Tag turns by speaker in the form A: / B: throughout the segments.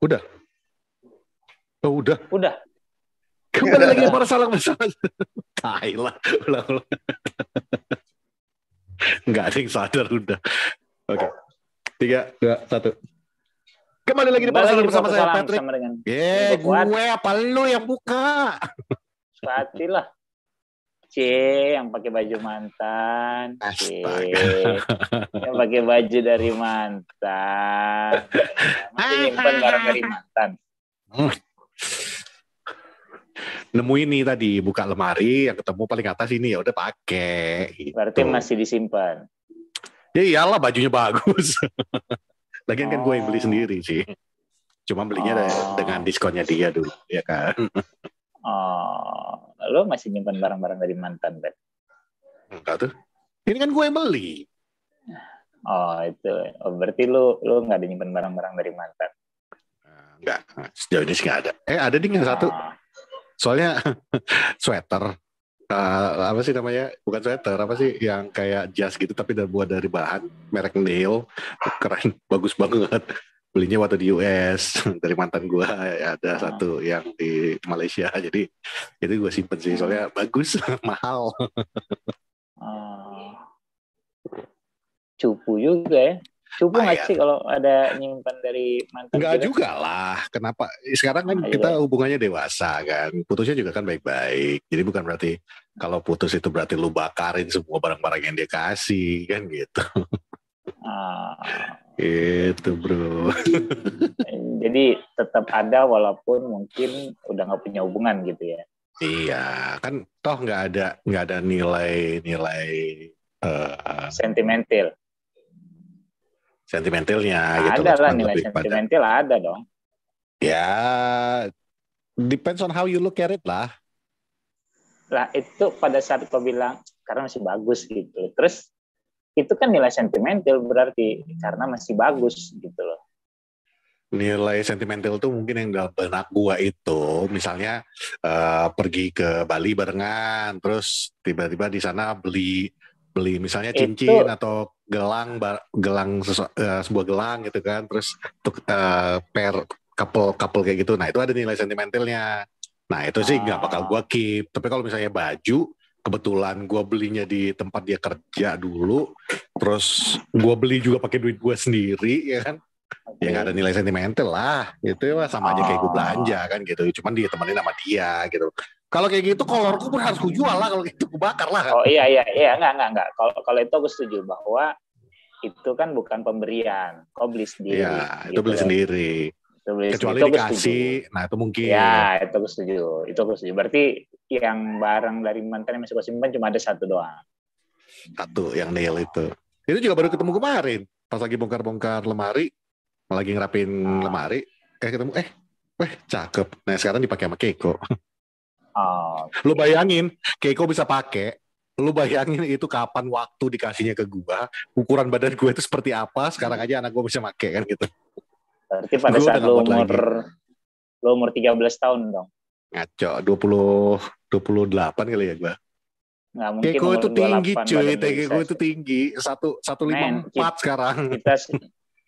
A: Udah. Oh, udah.
B: Udah.
A: Kembali lagi masalah. Tai lah. Ulang. Nggak ada yang sadar udah. Oke. 3, 2, 1. Kembali lagi di Pasaran bersama saya Patrick. Gue apa lu yang buka?
B: Pasti lah. Yang pakai baju mantan. Yang pakai baju dari mantan. Masih nyimpan barang dari mantan.
A: Nemu ini tadi, buka lemari yang ketemu paling atas ini, ya udah pakai gitu.
B: Berarti masih disimpan.
A: Ya iyalah, bajunya bagus. Lagian kan gue yang beli sendiri sih. Cuma belinya dengan diskonnya dia dulu, ya kan.
B: Lo masih nyimpan barang-barang dari mantan, Ben?
A: Enggak tuh. Ini kan gue yang beli.
B: Itu. Berarti lo nggak ada nyimpan barang-barang dari mantan?
A: Enggak, sejauh ini sih nggak ada. Ada ding yang satu. Soalnya sweater, apa sih namanya? Bukan sweater, apa sih yang kayak jas gitu tapi buat dari bahan merek Neil, keren, bagus banget. Belinya waktu di US dari mantan gue, ada satu yang di Malaysia, jadi itu gue simpen sih soalnya bagus, mahal.
B: Cupu juga ya. Cupu nggak sih kalau ada nyimpan dari mantan?
A: Enggak juga lah. Kenapa? Sekarang kan kita hubungannya dewasa kan. Putusnya juga kan baik-baik. Jadi bukan berarti kalau putus itu berarti lu bakarin semua barang-barang yang dia kasih kan gitu. Gitu bro.
B: Jadi tetap ada walaupun mungkin udah nggak punya hubungan gitu ya.
A: Iya kan toh nggak ada nilai sentimentalnya gitu.
B: Ada lah nilai sentimental ada dong.
A: Ya depends on how you look at it lah.
B: Lah itu pada saat kau bilang karena masih bagus gitu. Terus itu kan nilai sentimental berarti karena masih bagus gitu loh.
A: Nilai sentimental tuh mungkin yang dalam benak gua itu misalnya pergi ke Bali barengan, terus tiba-tiba di sana beli misalnya cincin atau gelang sebuah gelang gitu kan, terus untuk pair couple kayak gitu. Nah itu ada nilai sentimentalnya. Nah itu sih nggak bakal gua keep. Tapi kalau misalnya baju, kebetulan gua belinya di tempat dia kerja dulu, terus gua beli juga pakai duit gua sendiri, ya kan? Ya nggak ada nilai sentimental lah, gitu ya sama aja kayak gue belanja kan gitu. Cuman dia temenin sama dia gitu. Kalau kayak gitu kolorku pun harus gue jual lah, kalau gitu gue bakar lah.
B: Iya enggak. Kalau itu aku setuju bahwa itu kan bukan pemberian, kau beli sendiri.
A: Iya, itu beli sendiri. Kecuali dikasih, nah itu mungkin.
B: Ya, itu aku setuju. Berarti yang barang dari mantan yang masih kau simpan cuma ada satu doang.
A: Satu, yang nail itu. Itu juga baru ketemu kemarin, pas lagi bongkar-bongkar lemari, lagi ngerapin lemari, ketemu, cakep. Nah sekarang dipakai sama Keiko. Lu bayangin, Keiko bisa pakai. Lu bayangin itu kapan waktu dikasihnya ke gua, ukuran badan gue itu seperti apa, sekarang aja anak gua bisa pakai kan gitu.
B: Berarti pada saat lu umur 13 tahun dong.
A: Ngaco, 28 kali ya gua.
B: Nggak mungkin.
A: Keiko itu tinggi cuy, Keiko itu tinggi, 154 sekarang.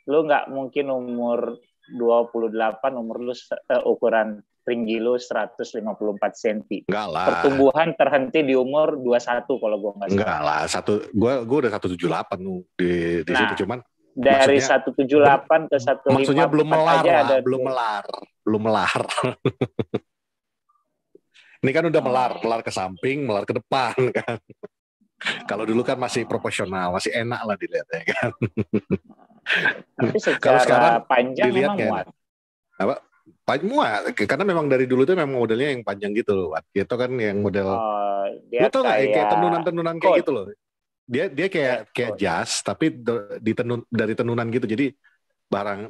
B: Lu nggak mungkin umur 28, umur lu ukuran tinggi lu 154 cm.
A: Enggak lah.
B: Pertumbuhan terhenti di umur 21 kalau gue nggak salah.
A: Enggak lah, gue udah 178 di situ, cuman
B: dari 178 ke 154
A: maksudnya belum melar
B: aja
A: lah,
B: ada
A: belum melar. Ini kan udah melar ke samping, melar ke depan kan. Kalau dulu kan masih proporsional, masih enak lah dilihatnya kan.
B: Tapi secara panjang memang muat.
A: Apa? Muat, karena memang dari dulu tuh memang modelnya yang panjang gitu loh. Itu kan yang model. Lo tau nggak kayak tenunan kayak gitu loh. Dia kayak jas, tapi dari tenunan gitu. Jadi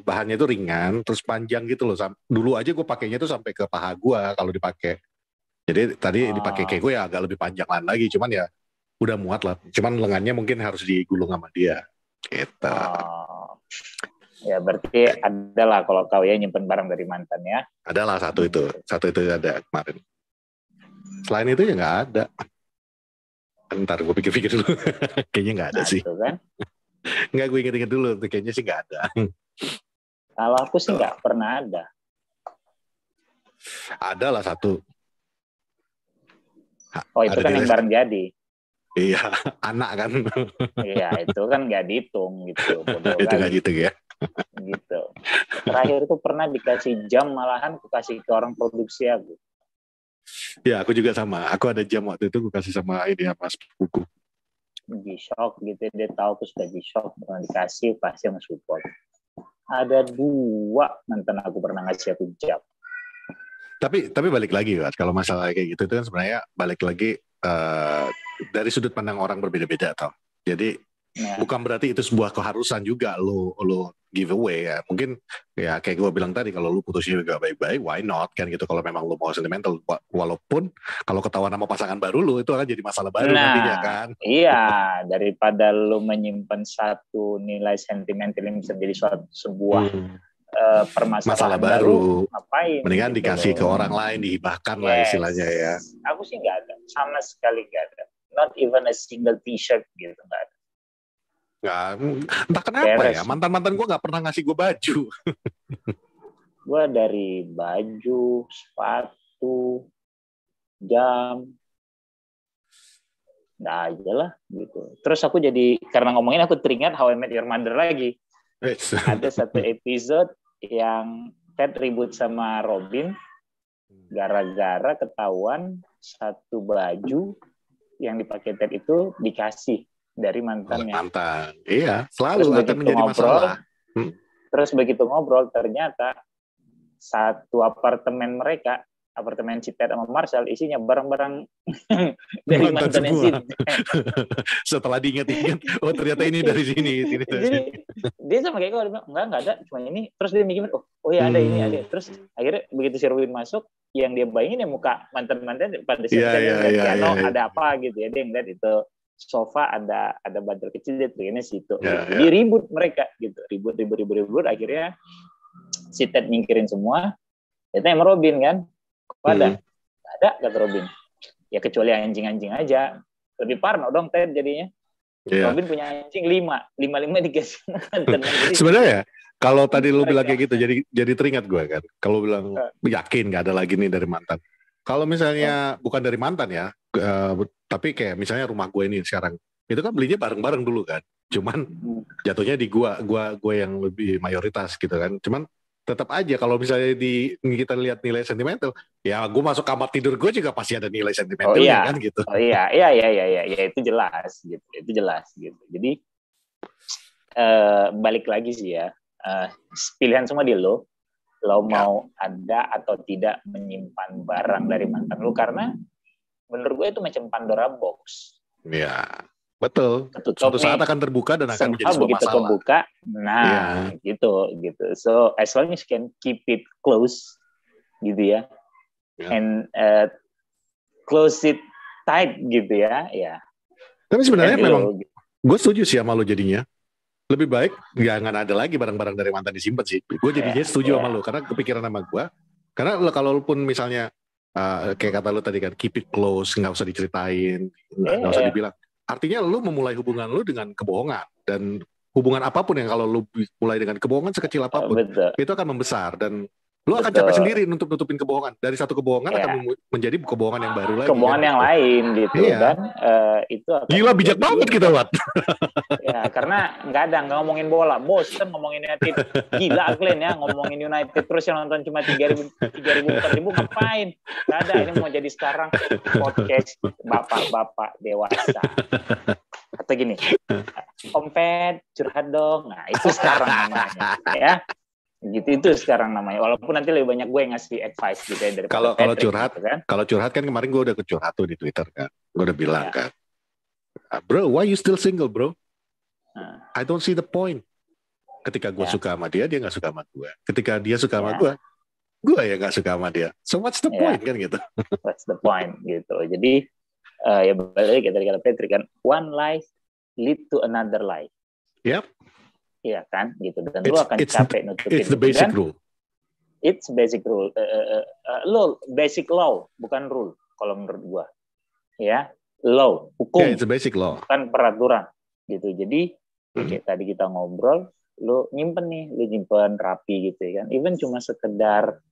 A: bahannya itu ringan, terus panjang gitu loh. Dulu aja gue pakainya tuh sampai ke paha gue kalau dipakai. Jadi tadi dipakai kayak gue ya agak lebih panjang lagi, cuman ya udah muat lah. Cuman lengannya mungkin harus digulung sama dia. Gitu.
B: Ya berarti ada lah kalau kau ya nyimpen barang dari mantan ya.
A: Ada lah satu itu ada kemarin. Selain itu ya nggak ada. Ntar gue pikir-pikir dulu. Kayaknya nggak ada sih.
B: Kan?
A: Nggak, gue inget-inget dulu. Kayaknya sih nggak ada.
B: Kalau aku sih nggak pernah ada.
A: Ada lah satu.
B: Oh itu
A: Ada
B: kan
A: nilai.
B: yang bareng jadi.
A: Iya, anak kan.
B: Iya itu kan nggak dihitung gitu. Bodoh
A: Itu nggak
B: kali.
A: gitu ya.
B: Gitu. Terakhir tuh pernah dikasih jam, malahan aku kasih ke orang produksi aku.
A: Ya, aku juga sama. Aku ada jam waktu itu, aku kasih sama ini apa sepupuku.
B: G-Shock gitu, dia tahu aku suka G-Shock, pernah dikasih, pasti yang support. Ada 2 mantan aku pernah ngasih aku jam.
A: Tapi balik lagi, Mas, kalau masalah kayak gitu itu kan sebenarnya balik lagi dari sudut pandang orang berbeda-beda, toh. Jadi bukan berarti itu sebuah keharusan juga lo giveaway ya. Mungkin ya kayak gue bilang tadi, kalau lo putusnya juga baik-baik, why not kan gitu. Kalau memang lo mau sentimental, walaupun kalau ketahuan sama pasangan baru lo itu akan jadi masalah baru nantinya kan.
B: Iya, daripada lo menyimpan satu nilai sentimental yang bisa jadi sebuah permasalahan
A: masalah baru,
B: ngapain?
A: mendingan
B: gitu
A: dikasih
B: loh.
A: ke orang lain, dihibahkan lah istilahnya ya.
B: Aku sih nggak ada, sama sekali nggak ada. Not even a single t-shirt gitu, nggak ada.
A: Nggak, entah kenapa ya, mantan-mantan gue nggak pernah ngasih gue baju.
B: Gue dari baju, sepatu, jam, nggak aja lah gitu. Terus aku jadi, karena ngomongin aku teringat How I Met Your Mother lagi. Ada satu episode yang Ted ribut sama Robin gara-gara ketahuan satu baju yang dipakai Ted itu dikasih dari mantannya.
A: Mantan, iya, selalu akan menjadi masalah.
B: Terus begitu ngobrol, ternyata satu apartemen mereka, apartemen si Ted sama Marshall, isinya barang-barang dari mantannya si Ted.
A: Setelah diingat-ingat, oh ternyata ini dari sini.
B: Jadi dia sama kayak gue, dia bilang, enggak ada, cuma ini. Terus dia mikir, oh ya ada ini, ada. Terus akhirnya begitu si Robin masuk, yang dia bayangin ya muka mantan-mantan pada saat piano ada apa gitu ya. Dia ngeliat itu sofa ada bantal kecil, dia terkena situ. Dia ribut mereka gitu, ribut. Akhirnya si Ted nyingkirin semua. Itu sama Robin kan, kok ada? Ada, kata Robin. Ya kecuali anjing-anjing aja. Lebih parno dong Ted jadinya. Robin punya anjing 5 dikasih mantan.
A: Sebenarnya kalau tadi lu bilang kayak gitu, jadi teringat gue kan. Kalau bilang yakin nggak ada lagi nih dari mantan. Kalau misalnya bukan dari mantan ya, tapi kayak misalnya rumah gue ini sekarang, itu kan belinya bareng-bareng dulu kan. Cuman jatuhnya di gue yang lebih mayoritas gitu kan. Cuman tetap aja kalau misalnya kita lihat nilai sentimental, ya gue masuk kamar tidur gue juga pasti ada nilai sentimentalnya kan gitu.
B: Iya, itu jelas gitu. Jadi balik lagi sih ya, pilihan semua di lo mau ada atau tidak menyimpan barang dari mantan lo, karena menurut gue itu macam Pandora box.
A: Iya, betul. Suatu saat akan terbuka dan akan menjadi sebuah masalah.
B: Kebuka, gitu. So as long as you can keep it close, gitu ya, and close it tight gitu ya.
A: Tapi sebenarnya memang gue setuju sih sama lo jadinya. Lebih baik jangan ada lagi barang-barang dari mantan disimpan sih. Gue jadinya setuju sama lo karena kepikiran sama gue. Karena kalau pun misalnya kayak kata lo tadi kan, keep it close, nggak usah diceritain, nggak usah dibilang. Artinya lo memulai hubungan lo dengan kebohongan, dan hubungan apapun yang kalau lo mulai dengan kebohongan sekecil apapun, itu akan membesar dan lo akan capek sendiri untuk nutupin kebohongan. Dari satu kebohongan akan menjadi kebohongan yang baru lagi.
B: Kebohongan yang lain gitu. Dan itu akan
A: gila, bijak banget kita, Wat.
B: Ya, karena nggak ngomongin bola. Bosen ngomongin United. Gila Glenn ya, ngomongin United terus yang nonton cuma 3.000, 4.000, ngapain? Nggak ada, ini mau jadi sekarang podcast bapak-bapak dewasa. Atau gini, Om Ped, curhat dong. Nah, itu sekarang namanya. Ya. Gitu itu sekarang namanya, walaupun nanti lebih banyak gue yang ngasih advice gitu ya dari
A: kalau curhat gitu kan. Kalau curhat kan kemarin gue udah curhat tuh di Twitter kan, gue udah bilang kan, bro, why you still single bro? I don't see the point. Ketika gue suka sama dia nggak suka sama gue. Ketika dia suka sama gue ya nggak suka sama dia. So what's the point kan gitu?
B: What's the point gitu. Jadi ya balik tadi kata Patrick kan, one life lead to another life.
A: Yep.
B: Iya kan, gitu. Dan lu akan capek nutupin.
A: It's the basic rule.
B: It's basic rule. Basic law, bukan rule. Kalau menurut gua, ya, law, hukum.
A: Yeah, it's a basic law.
B: Bukan peraturan, gitu. Jadi kayak tadi kita ngobrol, lu nyimpen rapi gitu ya kan. Even cuma sekedar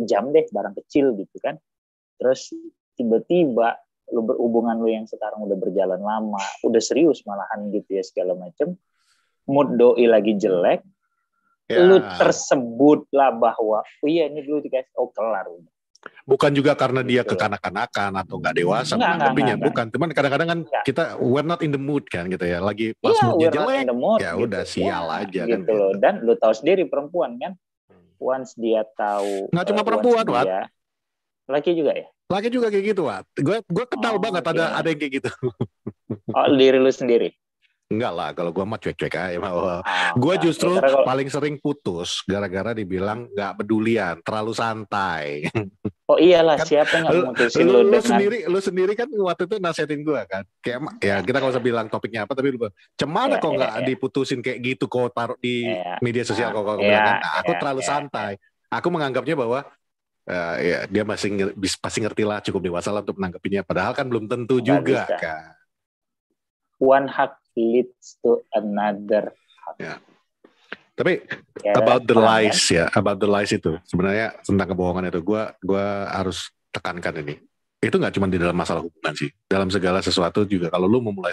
B: jam deh, barang kecil gitu kan. Terus tiba-tiba hubungan lu yang sekarang udah berjalan lama, udah serius malahan gitu ya segala macem, mood doi lagi jelek, lu tersebut lah bahwa iya ini dulu dikasih, kelar udah.
A: Bukan juga karena dia kekanak-kanakan atau nggak dewasa menanggapinya, bukan. Cuman kadang-kadang kan kita we're not in the mood kan gitu ya, lagi pas moodnya jelek, ya gitu. Udah sial aja
B: gitu
A: kan.
B: Loh. Dan lu tahu sendiri perempuan kan, once dia tahu.
A: Nggak cuma perempuan, Wat.
B: Laki juga ya.
A: Laki juga kayak gitu, Wat. Gue kenal banget ada yang kayak gitu.
B: Diri lu sendiri.
A: Enggak lah, kalau gue mah cuek-cuek aja. Gue justru paling sering putus gara-gara dibilang nggak pedulian, terlalu santai.
B: Oh iyalah, kan, siapa yang mutusin lu dengan...
A: Lu sendiri kan waktu itu nasihatin gue kan. Kayak ya kita nggak usah bilang topiknya apa, tapi lu cemana kok nggak diputusin kayak gitu, kok taruh di media sosial kok bilang kan. Aku terlalu santai. Aku menganggapnya bahwa ya dia pasti ngerti lah, cukup dewasa lah untuk menanggapinya. Padahal kan belum tentu juga kan.
B: One hug leads to another hug.
A: Ya. Tapi about the lies itu sebenarnya tentang kebohongan itu, gue harus tekankan ini. Itu nggak cuma di dalam masalah hubungan sih, dalam segala sesuatu juga. Kalau lu memulai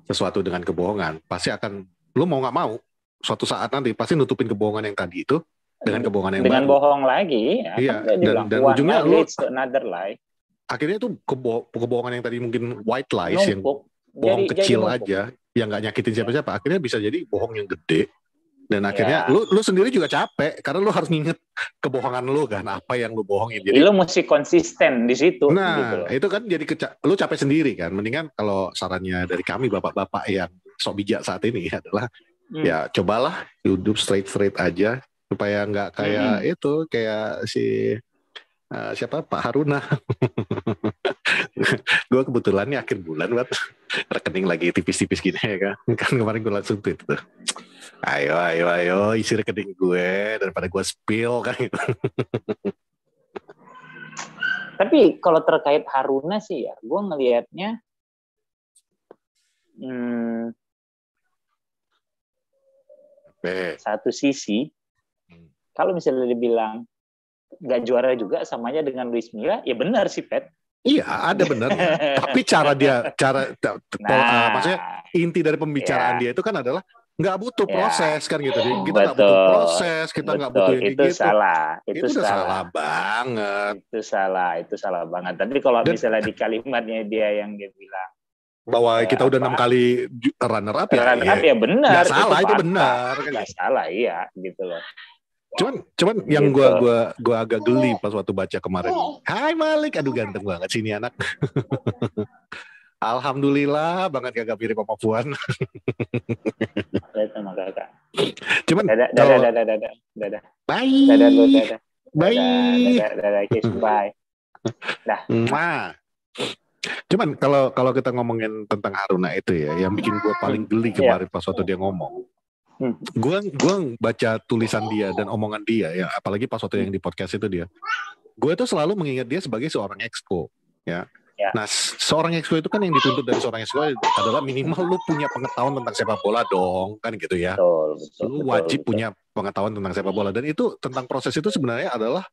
A: sesuatu dengan kebohongan, pasti akan lu mau nggak mau suatu saat nanti pasti nutupin kebohongan yang tadi itu dengan kebohongan yang
B: dengan
A: baru.
B: Bohong lagi.
A: Iya. Dan ujungnya lu
B: another lie.
A: Akhirnya itu kebohongan yang tadi mungkin white lies yang bohong kecil aja yang nggak nyakitin siapa-siapa, akhirnya bisa jadi bohong yang gede. Dan akhirnya lu sendiri juga capek karena lu harus nginget kebohongan lu kan, apa yang lu bohongin. Jadi
B: lu mesti konsisten di situ.
A: Nah, gitu. Itu kan jadi lu capek sendiri kan. Mendingan kalau sarannya dari kami bapak-bapak yang sok bijak saat ini adalah ya cobalah hidup straight aja supaya nggak kayak itu kayak si siapa Pak Haruna. Gue kebetulan nih akhir bulan buat rekening lagi tipis-tipis gini ya kan. Kan kemarin gue langsung tweet tuh. Ayo isi rekening gue daripada gue spill kan gitu.
B: Tapi kalau terkait Haruna sih ya, gue ngelihatnya satu sisi kalau misalnya dibilang nggak juara juga sama aja dengan Luis Milla, ya benar sih Pet.
A: Iya, ada benar. Tapi maksudnya inti dari pembicaraan dia itu kan adalah nggak butuh proses kan gitu. Kita nggak butuh proses, kita nggak butuh yang
B: itu
A: gitu. Itu udah salah banget.
B: Itu salah banget. Tapi kalau misalnya di kalimatnya dia yang dia bilang
A: bahwa kita udah 6 kali runner up
B: ya benar.
A: Nggak salah, itu benar.
B: Nggak salah, iya gitu loh.
A: Cuman yang gue agak geli pas waktu baca kemarin. Hai Malik, aduh ganteng banget sini anak. Alhamdulillah banget kagak mirip sama Puan.
B: Sama kakak.
A: Cuman
B: dadah.
A: Bye.
B: Dadah. Bye. Dah.
A: Cuman kalau kita ngomongin tentang Haruna itu ya, yang bikin gue paling geli kemarin pas waktu dia ngomong. Gue baca tulisan dia dan omongan dia ya, apalagi pas waktu yang di podcast itu dia, gue tuh selalu mengingat dia sebagai seorang exco ya. Nah seorang exco itu kan yang dituntut dari seorang exco adalah minimal lu punya pengetahuan tentang sepak bola dong kan gitu ya. Lu wajib punya pengetahuan tentang sepak bola, dan itu tentang proses itu sebenarnya adalah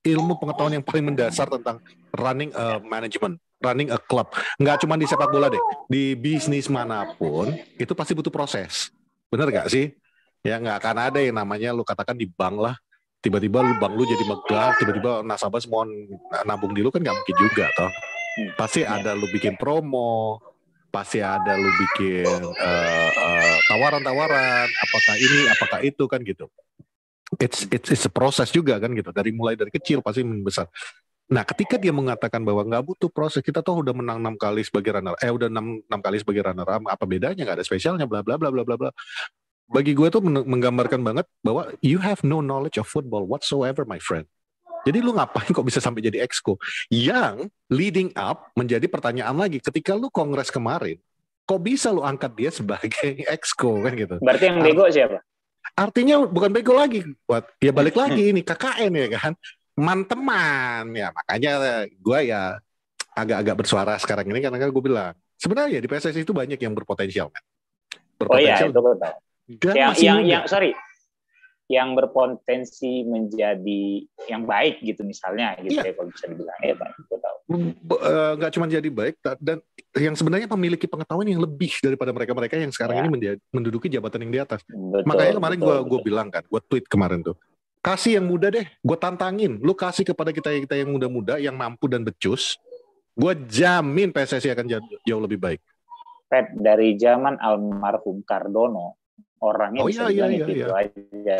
A: ilmu pengetahuan yang paling mendasar tentang running a management, running a club. Nggak cuma di sepak bola deh, di bisnis manapun itu pasti butuh proses. Bener gak sih? Ya nggak akan ada yang namanya lu katakan di bank lah, tiba-tiba bank lu jadi megah, tiba-tiba nasabah semua nabung di lu, kan nggak mungkin juga toh. Pasti ada lu bikin promo, pasti ada lu bikin tawaran-tawaran, apakah ini, apakah itu kan gitu. It's a proses juga kan gitu, mulai dari kecil pasti membesar. Nah, ketika dia mengatakan bahwa nggak butuh proses, kita tuh udah menang 6 kali sebagai runner, udah 6 kali sebagai runner up, apa bedanya, nggak ada spesialnya, bla bla bla bla bla bla. Bagi gue tuh menggambarkan banget bahwa you have no knowledge of football whatsoever, my friend. Jadi lu ngapain kok bisa sampai jadi exco? Yang leading up menjadi pertanyaan lagi, ketika lu kongres kemarin, kok bisa lu angkat dia sebagai exco kan gitu?
B: Berarti yang bego siapa?
A: Artinya bukan bego lagi, ya balik lagi ini KKN ya kan? Teman-teman ya, makanya gue ya agak-agak bersuara sekarang ini karena gue bilang sebenarnya di PSSI itu banyak yang berpotensial kan.
B: Berpotensial. Oh iya, itu betul. Yang sorry, yang berpotensi menjadi yang baik gitu misalnya gitu
A: Iya.
B: ya kalau bisa dibilang ya Pak.
A: Nggak cuma jadi baik dan yang sebenarnya memiliki pengetahuan yang lebih daripada mereka-mereka yang sekarang ini menduduki jabatan yang di atas. Makanya kemarin gue bilang kan, gue tweet kemarin tuh, kasih yang muda deh, gue tantangin, lu kasih kepada kita yang muda-muda yang mampu dan becus, gue jamin PSSI akan jauh lebih baik.
B: Pep, dari zaman almarhum Cardona orangnya bisa dibilang itu aja.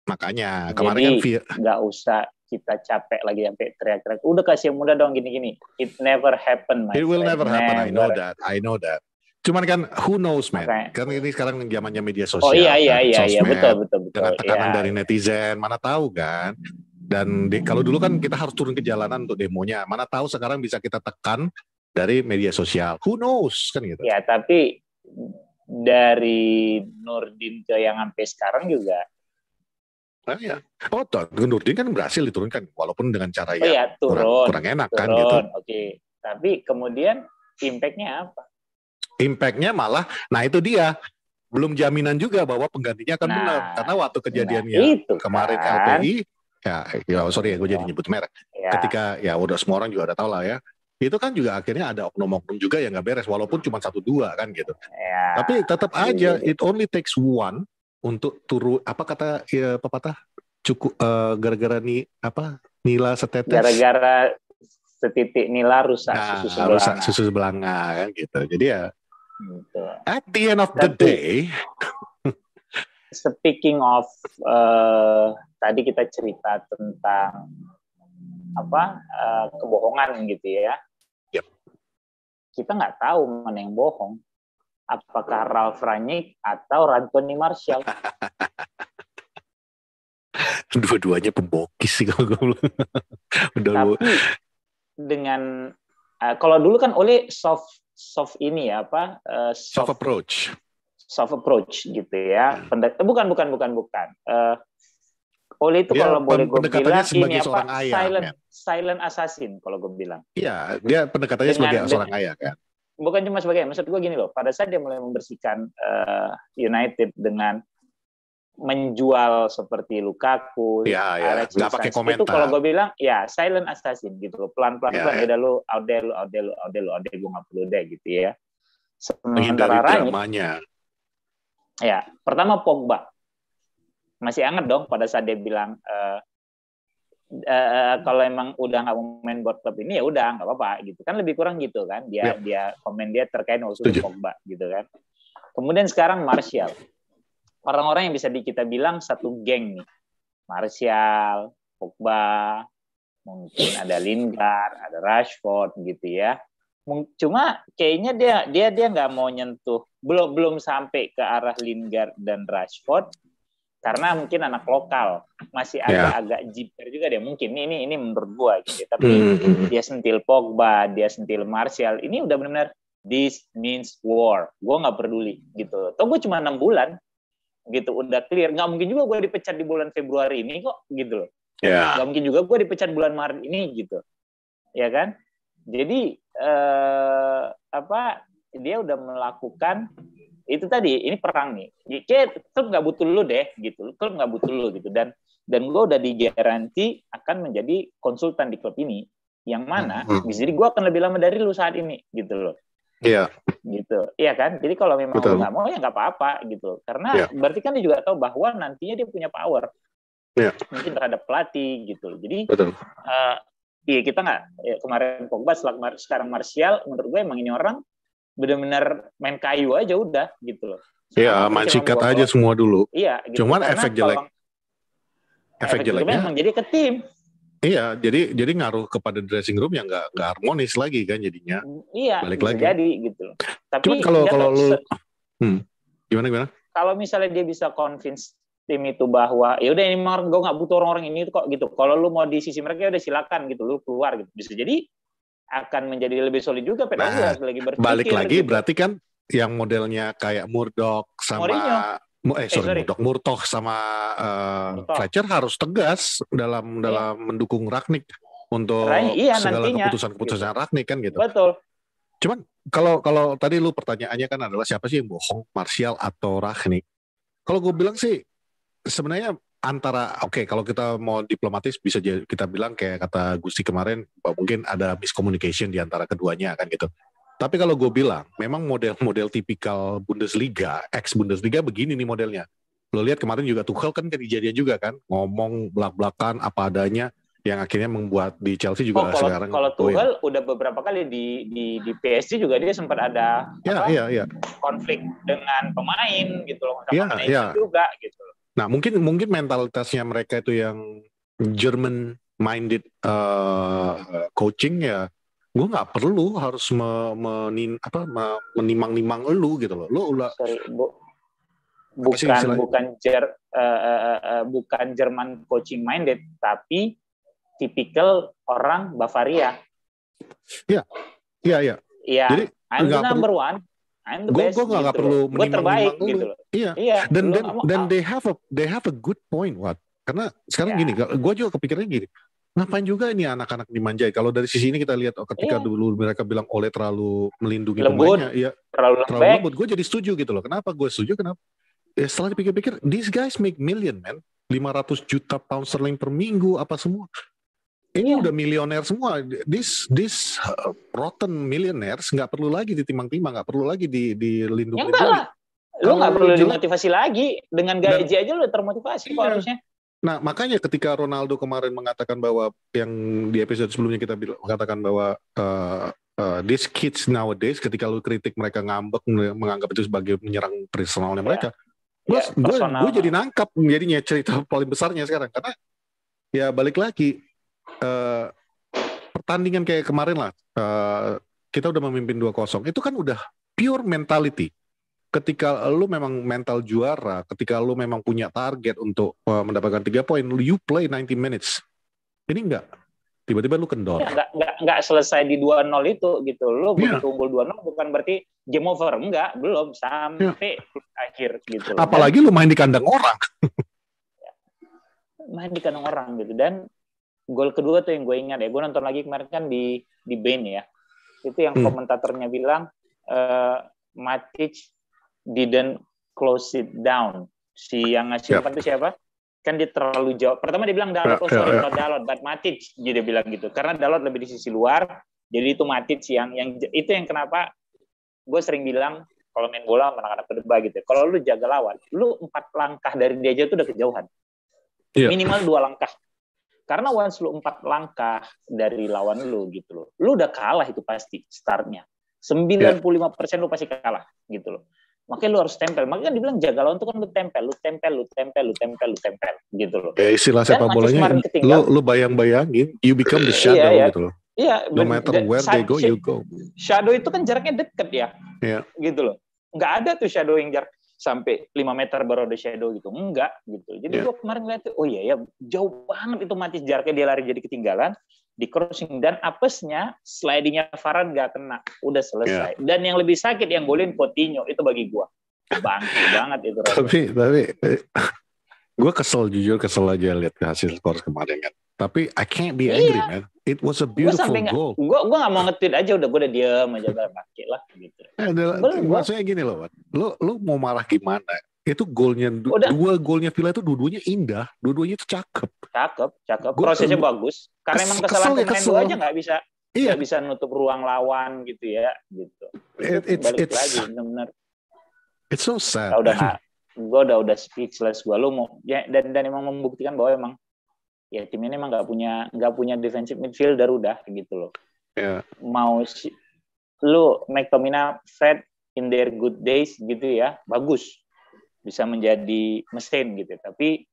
A: Makanya kemarin
B: jadi nggak usah kita capek lagi sampai teriak-teriak. Udah kasih yang muda dong gini-gini. It never happen, my
A: It will
B: friend.
A: never happen. I know that. Cuman kan who knows, man. Karena ini sekarang zamannya media sosial.
B: Oh iya betul.
A: Dengan tekanan dari netizen, mana tahu kan. Dan kalau dulu kan kita harus turun ke jalanan untuk demonya. Mana tahu sekarang bisa kita tekan dari media sosial. Who knows kan gitu.
B: Ya, tapi dari Nurdin ke yang sampai sekarang juga.
A: Nah, ya. Oh, Nurdin kan berhasil diturunkan walaupun dengan cara yang kurang enak kan gitu.
B: Oke. Tapi kemudian impact-nya apa?
A: Impact-nya malah, nah itu dia. Belum jaminan juga bahwa penggantinya akan benar. Karena waktu kejadiannya kemarin kan. LPI, ya sorry ya gue jadi nyebut merek. Ya. Ketika ya udah semua orang juga udah tahu lah ya. Itu kan juga akhirnya ada oknum-oknum juga yang nggak beres walaupun cuma 1-2 kan gitu. Ya. Tapi tetap aja it only takes one untuk turun apa kata ya, pepatah cukup gara-gara nila setetes.
B: Gara-gara setitik nila rusak
A: susu sebelanga kan gitu. Jadi ya gitu. At the end of the day.
B: Speaking of tadi kita cerita tentang kebohongan gitu ya.
A: Yep.
B: Kita nggak tahu mana yang bohong. Apakah Ralf Rangnick atau Anthony Martial?
A: Dua-duanya pembokis sih kalau gue bilang.
B: Tapi dengan kalau dulu kan oleh soft ini ya
A: soft approach
B: gitu ya. Bukan. Oleh itu dia kalau boleh gue bilang ini silent assassin kalau gue bilang.
A: Iya, dia pendekatannya sebagai seorang ayah kan.
B: Bukan cuma sebagai, maksud gue gini loh, pada saat dia mulai membersihkan United dengan menjual seperti Lukaku,
A: Alex, nggak pakai komentar.
B: Itu kalau gue bilang ya silent assassin gitu loh, pelan-pelan udah lu out there gue nggak perlu deh gitu ya. Sementara
A: dramanya.
B: Ya, pertama Pogba masih anget dong pada saat dia bilang kalau emang udah nggak mau main buat klub ini ya udah nggak apa-apa gitu kan, lebih kurang gitu kan dia komen dia terkait usul Pogba gitu kan. Kemudian sekarang Martial, orang-orang yang bisa kita bilang satu geng nih, Martial, Pogba, mungkin ada Lingard, ada Rashford gitu ya. Cuma kayaknya dia nggak mau nyentuh, belum sampai ke arah Lingard dan Rashford. Karena mungkin anak lokal masih agak-agak jiper juga dia mungkin ini menurut gua gitu. Tapi dia sentil Pogba, dia sentil Martial, ini udah benar-benar this means war. Gua nggak peduli gitu. Toh gua cuma 6 bulan gitu udah clear. Nggak mungkin juga gua dipecat di bulan Februari ini kok gitu loh. Nggak mungkin juga gua dipecat bulan Maret ini gitu. Ya kan? Jadi dia udah melakukan itu tadi, ini perang nih. Kayak klub nggak butuh lu deh, gitu. Klub nggak butuh lu gitu. Dan gue udah digaransi akan menjadi konsultan di klub ini, yang mana jadi gue akan lebih lama dari lu saat ini, gitu loh.
A: Iya.
B: Gitu, iya kan. Jadi kalau memang lu nggak mau ya nggak apa-apa, gitu. Karena berarti kan dia juga tahu bahwa nantinya dia punya power, mungkin terhadap pelatih, gitu. Jadi kita nggak kemarin Pogba, sekarang Martial, menurut gue emang ini orang benar-benar main kayu aja udah gitu loh.
A: Iya, main sikat aja semua dulu.
B: Iya, gitu.
A: Cuman efek jeleknya
B: memang jadi ke tim.
A: Iya, jadi ngaruh kepada dressing room yang nggak harmonis lagi kan jadinya.
B: Iya,
A: balik
B: bisa
A: lagi.
B: Jadi gitu. Tapi
A: cuman kalau lu gimana?
B: Kalau misalnya dia bisa convince tim itu bahwa ya udah ini gue nggak butuh orang-orang ini kok gitu. Kalau lu mau di sisi mereka ya udah silakan gitu, lu keluar gitu. Bisa jadi akan menjadi lebih solid juga lagi berpikir.
A: Balik lagi
B: gitu.
A: Berarti kan yang modelnya kayak Murdoch sama Murtoch sama Fletcher harus tegas dalam mendukung Rangnick untuk segala keputusan-keputusan gitu. Rangnick kan gitu.
B: Betul.
A: Cuman kalau tadi lu pertanyaannya kan adalah siapa sih yang bohong, Martial atau Rangnick? Kalau gue bilang sih sebenarnya antara kalau kita mau diplomatis bisa kita bilang kayak kata Gusti kemarin, mungkin ada miscommunication di antara keduanya kan gitu. Tapi kalau gue bilang, memang model-model tipikal Bundesliga, ex-Bundesliga begini nih modelnya. Lo lihat kemarin juga Tuchel kan kejadian juga kan, ngomong belak-belakan apa adanya, yang akhirnya membuat di Chelsea juga sekarang.
B: Kalau Tuchel udah beberapa kali di PSG juga dia sempat ada konflik dengan pemain gitu loh, sama manajer juga gitu loh.
A: Nah mungkin mentalitasnya mereka itu yang German minded coaching ya. Gue nggak perlu harus menimang-nimang elu gitu loh. Lo ulah.
B: Bukan Jerman coaching minded, tapi tipikal orang Bavaria.
A: Iya.
B: Jadi I'm the number one. I'm the best. Gue
A: nggak perlu
B: menimang-nimang gitu loh.
A: Iya. Dan they have a good point, Wat. Karena sekarang gini, gue juga kepikirannya gini. Ngapain juga ini anak-anak dimanjai? Kalau dari sisi ini kita lihat, ketika dulu mereka bilang Ole terlalu melindungi pemainnya,
B: terlalu lembut.
A: Gue jadi setuju gitu loh. Kenapa gue setuju? Kenapa? Ya setelah dipikir-pikir, these guys make million, man. 500 juta pound sterling per minggu, apa semua. Ini udah milioner semua. This rotten millionaires nggak perlu lagi ditimang-timang, nggak perlu lagi dilindungi.
B: Ya enggak lah. Lu nggak perlu dimotivasi lagi. Dengan gaji aja lu termotivasi kok harusnya.
A: Nah, makanya ketika Ronaldo kemarin mengatakan bahwa, yang di episode sebelumnya kita mengatakan bahwa these kids nowadays, ketika lu kritik mereka ngambek, menganggap itu sebagai menyerang personalnya mereka, gue jadi nangkap jadinya cerita paling besarnya sekarang. Karena ya balik lagi, pertandingan kayak kemarin lah, kita udah memimpin 2-0, itu kan udah pure mentality. Ketika lu memang mental juara, ketika lu memang punya target untuk mendapatkan 3 poin, you play 90 minutes. Ini enggak. Tiba-tiba lu kendor.
B: Enggak selesai di 2-0 itu gitu. Lu begitu unggul 2-0 bukan berarti game over. Enggak, belum sampai akhir gitu.
A: Apalagi lu main di kandang orang.
B: Main di kandang orang gitu. Dan gol kedua tuh yang gue ingat ya. Gue nonton lagi kemarin kan di Bein ya. Itu yang komentatornya bilang Matic didn't close it down. Si yang ngasih umpan itu siapa? Kan dia terlalu jauh. Pertama dia bilang Dalot, not Dalot, but Matic. Dia bilang gitu. Karena Dalot lebih di sisi luar, jadi itu Matic yang itu yang kenapa gue sering bilang kalau main bola anak-anak kedeba gitu. Kalau lu jaga lawan, lu 4 langkah dari dia aja itu udah kejauhan. Minimal 2 langkah. Karena once lu 4 langkah dari lawan lu gitu loh. Lu udah kalah itu pasti startnya. 95% lu pasti kalah gitu loh. Makanya lu harus tempel. Makanya kan dibilang jaga lawan itu kan lu tempel gitu loh.
A: Ya istilah sepak bolanya, lu bayang-bayangin, you become the shadow gitu loh.
B: Iya,
A: no matter where they go, you go.
B: Shadow itu kan jaraknya deket ya. Gitu loh. Nggak ada tuh shadow yang jarak sampai 5 meter baru ada shadow gitu. Enggak gitu. Jadi gua kemarin lihat oh iya ya, jauh banget itu Matic jaraknya, dia lari jadi ketinggalan. Di crossing dan apesnya slidingnya Varane nggak kena, udah selesai. Dan yang lebih sakit yang golin Coutinho itu bagi gua bangke banget itu.
A: Tapi gua kesel aja lihat hasil skor kemarin kan. Tapi I can't be angry man. It was a beautiful goal.
B: Gua nggak mau nge-tweet aja, udah gua udah diam aja bangke lah gitu.
A: Maksudnya gini loh, lu mau marah gimana? Itu golnya, 2 golnya Villa itu dua-duanya indah, dua-duanya itu cakep.
B: Prosesnya bagus. Karena emang kesalahan pemain lu aja nggak bisa nutup ruang lawan gitu ya, gitu. Balik lagi benar-benar.
A: It's so sad.
B: Gue udah speechless gue. Lu mau ya, dan emang membuktikan bahwa emang ya tim ini emang nggak punya defensive midfielder udah gitu loh. Mau lu McTominay, Fred in their good days gitu ya, bagus. Bisa menjadi mesin gitu, tapi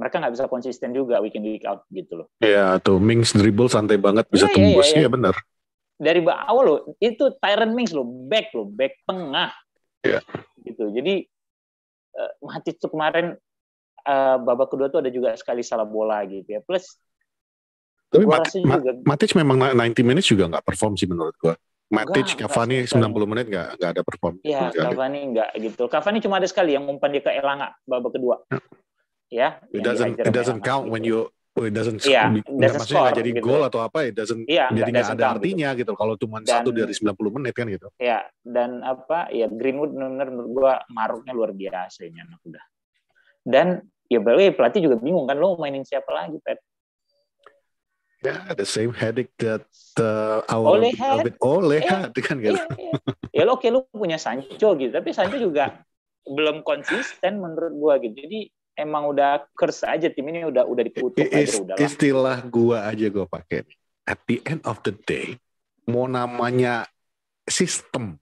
B: mereka nggak bisa konsisten juga week in week out gitu loh.
A: Iya tuh, Mings dribble santai banget bisa tembus, iya benar.
B: Dari awal loh, itu Tyrone Mings loh, back tengah.
A: Iya.
B: Gitu, jadi Matic tuh kemarin babak kedua tuh ada juga sekali salah bola gitu ya. Plus,
A: tapi Matic memang 90 minutes juga nggak perform sih menurut gua. Matic, Cavani 90 menit nggak ada perform.
B: Iya, Cavani nggak gitu. Cavani cuma ada sekali yang umpan dia ke Elanga babak kedua. Ya.
A: It doesn't count when you maksudnya nggak jadi
B: gitu.
A: gol atau apa, jadi nggak ada artinya gitu. Kalau cuma 1 dari 90 menit kan gitu.
B: Iya, dan Greenwood benar-benar menurut gua maruknya luar biasa ini anak udah. Dan Ya berarti pelatih juga bingung kan, lo mainin siapa lagi, Pet?
A: Yeah, the same headache that our
B: Ole had.
A: had kan gitu.
B: Ya lo oke, lo punya Sancho gitu, tapi Sancho juga belum konsisten menurut gua gitu. Jadi emang udah curse aja, tim ini udah dikutuk aja udahlah.
A: Istilah gua pakai nih. At the end of the day, mau namanya sistem,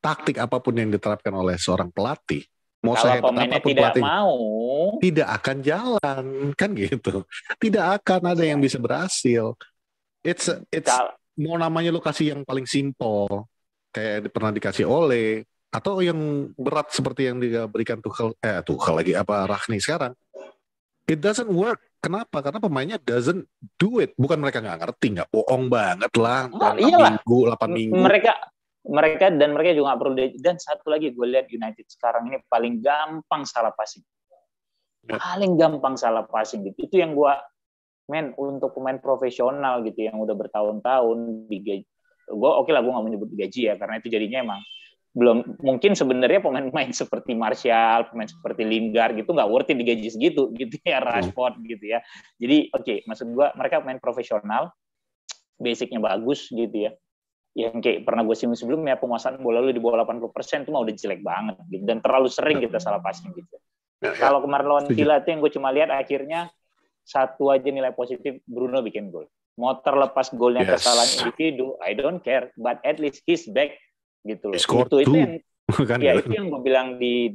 A: taktik apapun yang diterapkan oleh seorang pelatih, mau
B: kalau
A: sehebat
B: pemainnya
A: apapun
B: tidak
A: pelatih,
B: mau,
A: tidak akan jalan kan gitu. Tidak akan ada yang bisa berhasil. It's mau namanya lo kasih yang paling simple, kayak pernah dikasih Ole, atau yang berat seperti yang diberikan Tuchel lagi Ragnik sekarang. It doesn't work. Kenapa? Karena pemainnya doesn't do it. Bukan mereka nggak ngerti, nggak bohong banget lah. 8 minggu.
B: Mereka juga nggak perlu. Dan satu lagi gue lihat United sekarang ini paling gampang salah passing. Paling gampang salah passing gitu. Itu yang gue, untuk pemain profesional gitu yang udah bertahun-tahun digaji. Gue oke lah, gue nggak menyebut gaji ya, karena itu jadinya emang belum mungkin sebenarnya pemain-pemain seperti Martial, pemain seperti Lingard gitu nggak worth it digaji segitu gitu ya, Rashford gitu ya. Jadi maksud gue mereka pemain profesional, basicnya bagus gitu ya. Yang kayak pernah gue singgung sebelumnya, penguasaan bola lu di bawah 80% itu mah udah jelek banget gitu, dan terlalu sering kita salah passing gitu. Kalau kemarin lawan Villa itu yang gue cuma lihat akhirnya satu aja nilai positif, Bruno bikin gol. Mau terlepas golnya kesalahan individu, I don't care, but at least he's back gitu loh. Itu yang itu yang gue bilang di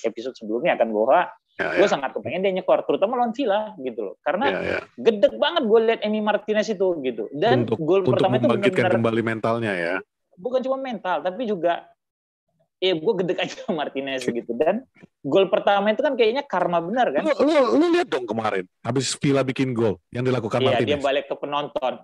B: episode sebelumnya kan, bahwa gue sangat kepengen dia nyekor, terutama lawan Villa gitu loh, karena gedek banget gue lihat Emi Martinez itu gitu. Dan gol pertama itu
A: membangkitkan kembali mentalnya ya.
B: Bukan cuma mental, tapi juga gue gedek aja Martinez gitu. Dan gol pertama itu kan kayaknya karma benar kan.
A: Lu lihat dong kemarin habis Villa bikin gol yang dilakukan Martinez.
B: Iya, dia balik ke penonton.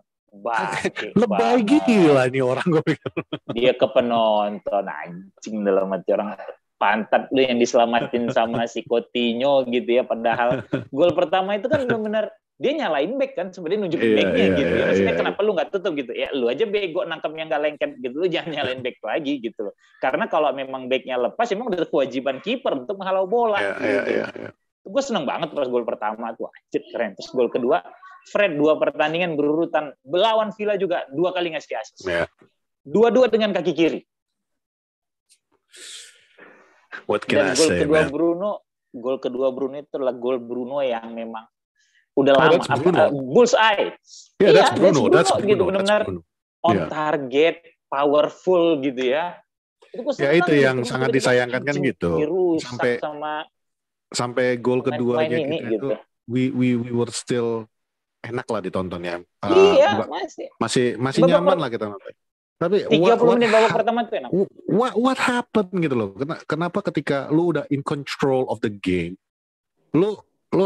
A: Lebay gila nih orang, gue pikir.
B: Dia ke penonton, anjing dalam hati orang, pantat lu yang diselamatin sama si Coutinho gitu ya. Padahal gol pertama itu kan benar-benar dia nyalain back kan, sebenarnya nunjukin backnya gitu ya. Maksudnya kenapa lu nggak tutup gitu ya, lu aja bego nangkepnya nggak lengket gitu, lu jangan nyalain back lagi gitu loh. Karena kalau memang backnya lepas, emang udah kewajiban kiper untuk menghalau bola gitu. Gue seneng banget pas gol pertama tuh, anjir keren. Terus gol kedua, Fred 2 pertandingan berurutan belawan Villa juga 2 kali ngasih assist. Dua-dua dengan kaki kiri. Dan gol kedua Bruno itu adalah gol Bruno yang memang udah lama bullseye.
A: That's Bruno.
B: Gitu, benar-benar on target, powerful gitu ya.
A: Itu yang sangat disayangkan kan gitu. Sampai gol keduanya gitu. We were still enak lah ditontonnya. Masih nyaman lah kita nonton. Tapi
B: 30 menit babak pertama itu enak.
A: What happened gitu loh? Kenapa ketika lu udah in control of the game, lu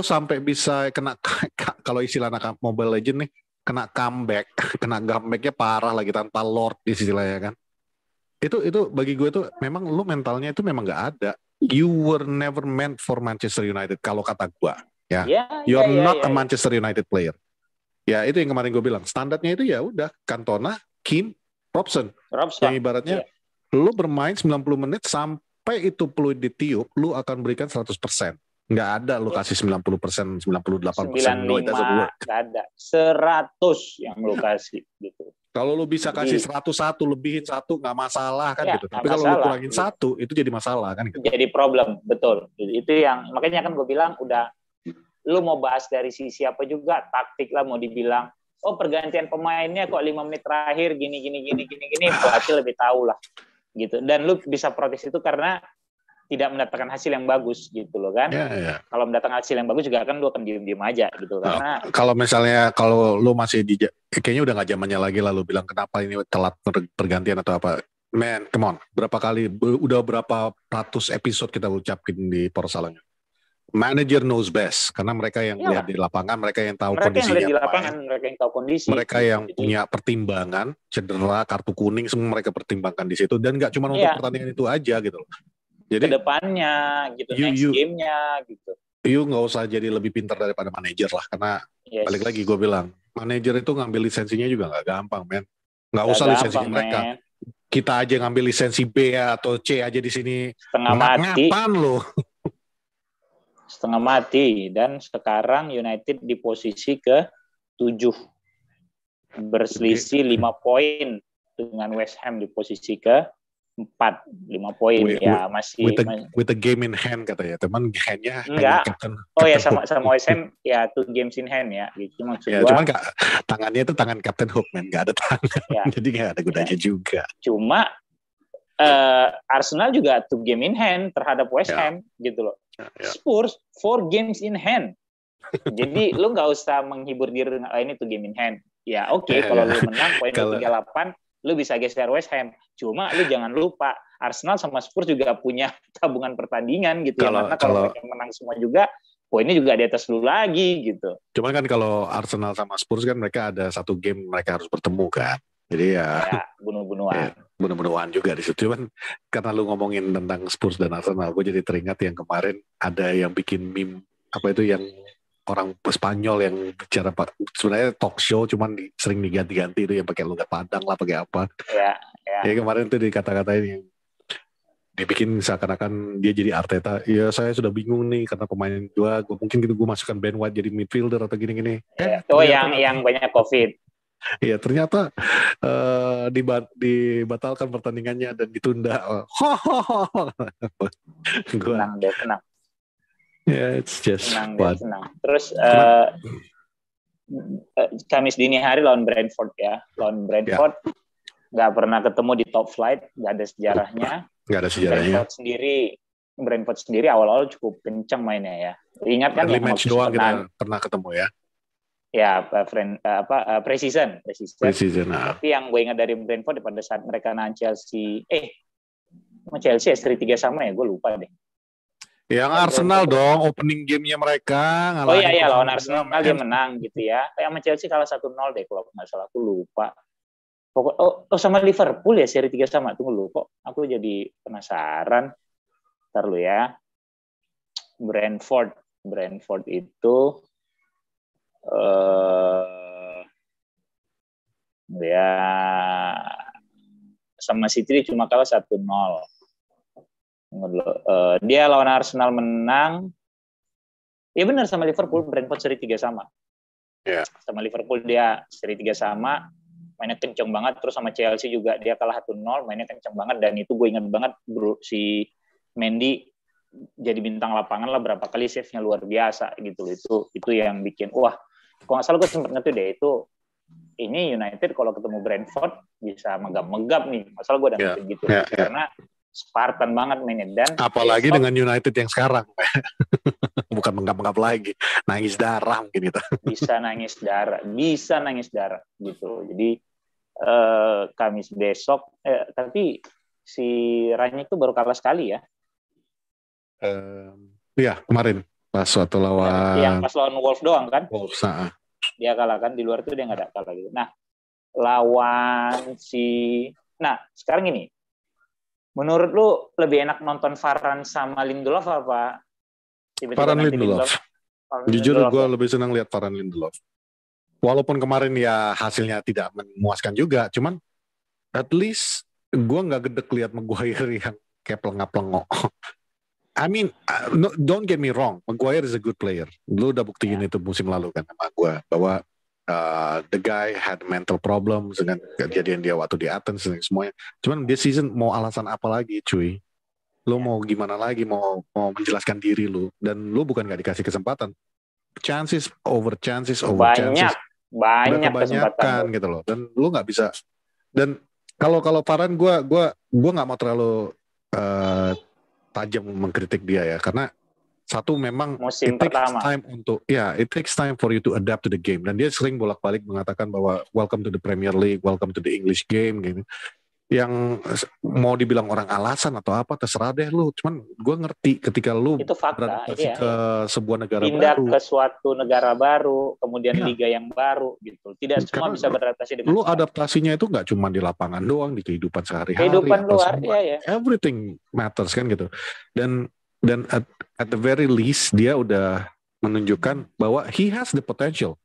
A: sampai bisa kena kalau istilah anak Mobile Legends nih, kena comebacknya parah lagi tanpa Lord di istilahnya kan. Itu bagi gue tuh memang lu mentalnya itu memang nggak ada. You were never meant for Manchester United kalau kata gue. Ya, you're not a Manchester United player. Ya itu yang kemarin gue bilang, standarnya itu ya udah Cantona, Keane, Robson. Yang ibaratnya lu bermain 90 menit sampai itu peluit ditiup, lu akan berikan 100%. Nggak ada lu kasih 90%, 98%.
B: 95 nggak ada. 100 yang lu kasih gitu.
A: Kalau lu bisa kasih 101, lebihin 1 nggak masalah kan gitu. Tapi kalau lu kurangin 1 itu jadi masalah kan gitu.
B: Jadi problem, betul. Itu yang makanya kan gue bilang udah, lu mau bahas dari sisi apa juga, taktik lah, mau dibilang pergantian pemainnya kok 5 menit terakhir gini pelatih lebih tahu lah gitu. Dan lu bisa protes itu karena tidak mendatangkan hasil yang bagus gitu loh kan. Kalau mendatangkan hasil yang bagus juga kan lu akan diem aja gitu. Karena
A: kalau misalnya kalau lu masih kayaknya udah nggak zamannya lagi lah lu bilang kenapa ini telat pergantian atau apa. Man, come on. Udah berapa ratus episode kita ucapin di Porsalanya. Manager knows best karena mereka yang lihat di lapangan, mereka yang tahu kondisinya,
B: mereka yang tahu kondisi,
A: mereka yang punya pertimbangan cedera, kartu kuning, semua mereka pertimbangkan di situ, dan nggak cuma untuk pertandingan itu aja gitu loh. Jadi kedepannya
B: gitu, next game-nya gitu.
A: You nggak usah jadi lebih pintar daripada manajer lah, karena balik lagi gue bilang, manajer itu ngambil lisensinya juga nggak gampang, men. Nggak usah lisensinya mereka. Kita aja ngambil lisensi B atau C aja di sini.
B: Setengah mati.
A: Ngapan lo?
B: setengah mati, dan sekarang United di posisi ke-7 berselisih 5 poin dengan West Ham di posisi ke-4 5 poin ya masih
A: with the game in hand katanya teman handnya
B: enggak oh ya sama West Ham ya 2 games in hand ya gitu maksud
A: ya,
B: gua
A: cuman tangannya itu tangan Captain Hook man nggak ada tangan ya. Jadi nggak ada gunanya juga
B: cuma Arsenal juga 2 game in hand terhadap West Ham gitu loh. Spurs 4 games in hand. Jadi lu nggak usah menghibur diri ini 2 game in hand. Ya oke, kalau lu menang poin 38, lu bisa geser West Ham. Cuma lu jangan lupa Arsenal sama Spurs juga punya tabungan pertandingan gitu ya. Karena kalau mereka menang semua juga poinnya juga di atas lu lagi gitu.
A: Cuman kan kalau Arsenal sama Spurs kan mereka ada 1 game mereka harus bertemu kan. Jadi ya
B: bunuh-bunuhan.
A: Bunuh-bunuhan juga di situ. Cuman karena lu ngomongin tentang Spurs dan Arsenal, gue jadi teringat yang kemarin ada yang bikin meme apa itu yang orang Spanyol yang bicara sebenarnya talk show cuman sering diganti-ganti itu yang pakai logat Padang lah pakai apa. Ya kemarin tuh dikata-katain yang dibikin seakan-akan dia jadi Arteta. Ya saya sudah bingung nih karena pemain gue mungkin gitu gue masukkan Ben White jadi midfielder atau gini-gini.
B: Yang banyak COVID.
A: Iya ternyata dibatalkan pertandingannya dan ditunda.
B: Senang deh, senang.
A: Yeah, it's just
B: senang. Terus Kamis dini hari lawan Brentford ya. Lawan Brentford nggak pernah ketemu di top flight, nggak ada sejarahnya.
A: Nggak ada sejarahnya.
B: Brentford sendiri awal-awal cukup kencang mainnya ya. Ingat kan
A: yang match doang kita pernah ketemu ya.
B: Ya, Precision.
A: Nah.
B: Tapi yang gue ingat dari Brentford pada saat mereka nahan Chelsea, seri 3 sama ya, gue lupa deh.
A: Yang Arsenal dong, opening game-nya mereka.
B: Oh iya, lawan Arsenal dia menang gitu ya. Kayak sama Chelsea kalah 1-0 deh, kalau nggak salah, aku lupa. Sama Liverpool ya, seri 3 sama. Tunggu lu, kok aku jadi penasaran. Ntar lu ya. Brentford itu ya sama City cuma kalah 1-0. Dia lawan Arsenal menang. Ya benar sama Liverpool, Brentford seri 3 sama.
A: Yeah.
B: Sama Liverpool dia seri 3 sama, mainnya kenceng banget. Terus sama Chelsea juga dia kalah 1-0, mainnya kenceng banget. Dan itu gue ingat banget bro, si Mendy jadi bintang lapangan lah, berapa kali save-nya luar biasa gitu. Itu yang bikin wah. Kalau nggak salah gue sempat ngerti deh itu ini United kalau ketemu Brentford bisa megap-megap nih. Masalah gue udah ngerti gitu karena Spartan banget mainnya dan
A: apalagi dengan United yang sekarang bukan megap-megap lagi, nangis darah mungkin gitu.
B: Bisa nangis darah gitu. Jadi Kamis besok tapi si Rangnick itu baru kalah sekali ya.
A: Iya kemarin. Pas waktu lawan
B: yang pas lawan Wolves doang kan?
A: Wolves,
B: dia kalah kan, di luar itu dia nggak ada kalah gitu. Nah, sekarang ini, menurut lu lebih enak nonton Varane sama Lindelof apa?
A: Varane Lindelof. Jujur gue lebih senang lihat Varane Lindelof. Walaupun kemarin ya hasilnya tidak memuaskan juga, cuman at least gue nggak gedek lihat Maguire yang kayak pelengap-pelengok. I mean, don't get me wrong, Maguire is a good player. Lu udah buktiin itu musim lalu kan sama gue bahwa the guy had mental problems dengan kejadian dia waktu di Athens dan semuanya. Cuman this season mau alasan apa lagi, cuy? Lu mau gimana lagi? Mau menjelaskan diri lu dan lu bukan nggak dikasih kesempatan. Chances over chances.
B: Banyak
A: kesempatan gitu loh. Dan lu nggak bisa. Dan kalau Varane gue nggak mau terlalu tajam mengkritik dia ya karena satu memang
B: musim pertama
A: it takes time for you to adapt to the game dan dia sering bolak-balik mengatakan bahwa welcome to the Premier League, welcome to the English game gitu. Yang mau dibilang orang alasan atau apa terserah deh lu, cuman gue ngerti ketika lu beradaptasi ke sebuah negara
B: pindah
A: baru,
B: ke suatu negara baru, kemudian liga yang baru gitu. Tidak semua bisa beradaptasi dengan
A: lu adaptasinya itu nggak cuma di lapangan doang, di kehidupan sehari-hari,
B: kehidupan luar,
A: everything matters kan gitu. Dan at the very least dia udah menunjukkan bahwa he has the potential.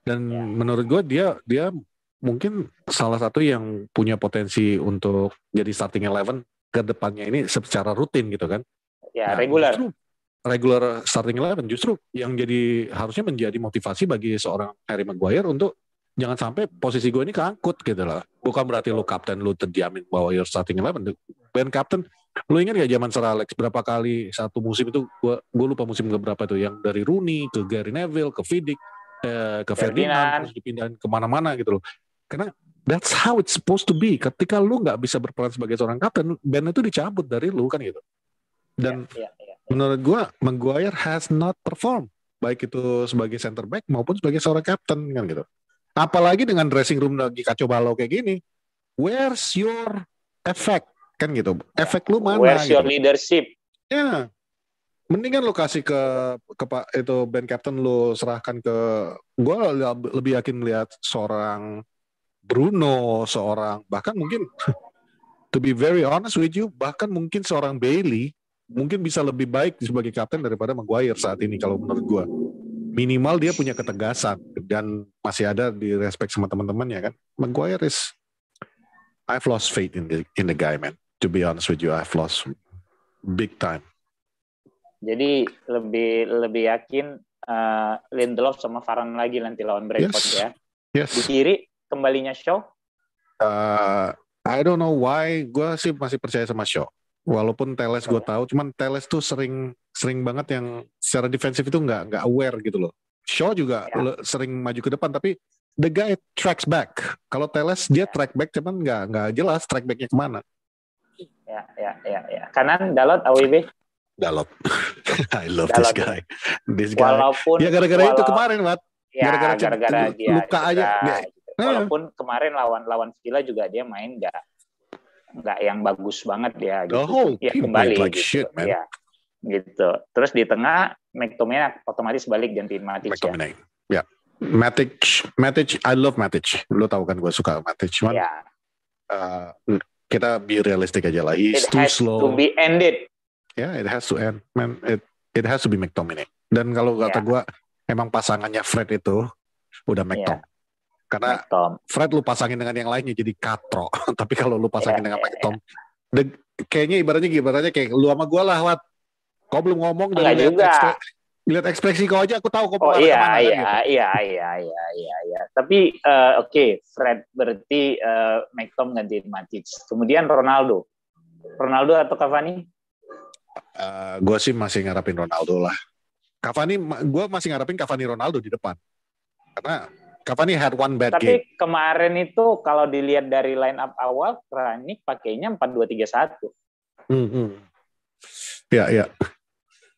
A: Dan menurut gue dia mungkin salah satu yang punya potensi untuk jadi starting 11 ke depannya ini secara rutin gitu kan.
B: Ya, regular.
A: regular starting 11, justru yang harusnya menjadi motivasi bagi seorang Harry Maguire untuk jangan sampai posisi gue ini keangkut gitu lah. Bukan berarti lu kapten lu terjamin bahwa you're starting 11. Ben kapten, lu ingat gak zaman Sir Alex berapa kali satu musim itu, gue lupa musim berapa tuh, yang dari Rooney ke Gary Neville ke Vidic ke Ferdinand terus dipindahin kemana-mana gitu loh. Karena that's how it's supposed to be. Ketika lu nggak bisa berperan sebagai seorang kapten, Ben itu dicabut dari lu kan gitu. Dan menurut gue Maguire has not performed, baik itu sebagai center back maupun sebagai seorang kapten kan gitu. Apalagi dengan dressing room lagi kacau balau kayak gini, where's your effect kan gitu? Efek lu mana?
B: Where's
A: gitu.
B: Your leadership?
A: Ya, mendingan lu kasih ke Pak itu band captain, lu serahkan ke gue. Lebih yakin melihat seorang Bruno, seorang bahkan mungkin to be very honest with you, bahkan mungkin seorang Bailey mungkin bisa lebih baik sebagai kapten daripada Maguire saat ini kalau menurut gue. Minimal dia punya ketegasan dan masih ada di respect sama teman-temannya kan. Maguire I've lost faith in the guy, man. To be honest with you, I've lost big time.
B: Jadi lebih yakin Lindelof sama Varane lagi nanti lawan Brentford ya.
A: Yes.
B: Di kiri kembalinya Shaw.
A: I don't know why. Gue sih masih percaya sama Shaw. Walaupun Telles gue tahu, cuman Telles tuh sering banget yang secara defensif itu nggak aware gitu loh. Shaw juga sering maju ke depan, tapi the guy tracks back. Kalau Telles dia track back, cuman nggak jelas track backnya kemana.
B: Ya. Kanan Dalot AWB.
A: Dalot. I love Dalot, this guy.
B: Walaupun
A: ya gara-gara itu kemarin, Mat.
B: Ya, gara-gara dia
A: luka aja.
B: Walaupun kemarin lawan Villa juga dia main nggak yang bagus banget ya gitu. Ya kembali
A: like
B: gitu.
A: Shit, man.
B: Ya. Gitu. Terus di tengah McTominay otomatis balik gantiin Matic
A: ya. Matic, I love Matic. Lo tau kan gue suka Matic, cuman kita be realistic aja lah. He's too slow.
B: It has to be ended.
A: It has to end. Man, it has to be McTominay. Dan kalau kata gue, emang pasangannya Fred itu udah McTom. Karena Fred lu pasangin dengan yang lainnya jadi katro. Tapi kalau lu pasangin dengan McTom, kayaknya ibaratnya kayak lu sama gue lah, Wat. Kau belum ngomong dari lihat ekspresi kau aja, aku tahu kau mau kemana.
B: Iya. Tapi oke, Fred berarti McTom gantiin Matic. Kemudian Ronaldo atau Cavani?
A: Gue sih masih ngarapin Ronaldo lah. Cavani, gue masih ngarapin Cavani Ronaldo di depan. Karena Cavani had one bad game.
B: Tapi kemarin itu kalau dilihat dari line up awal, Rangnick pakainya 4-2-3-1.
A: Ya.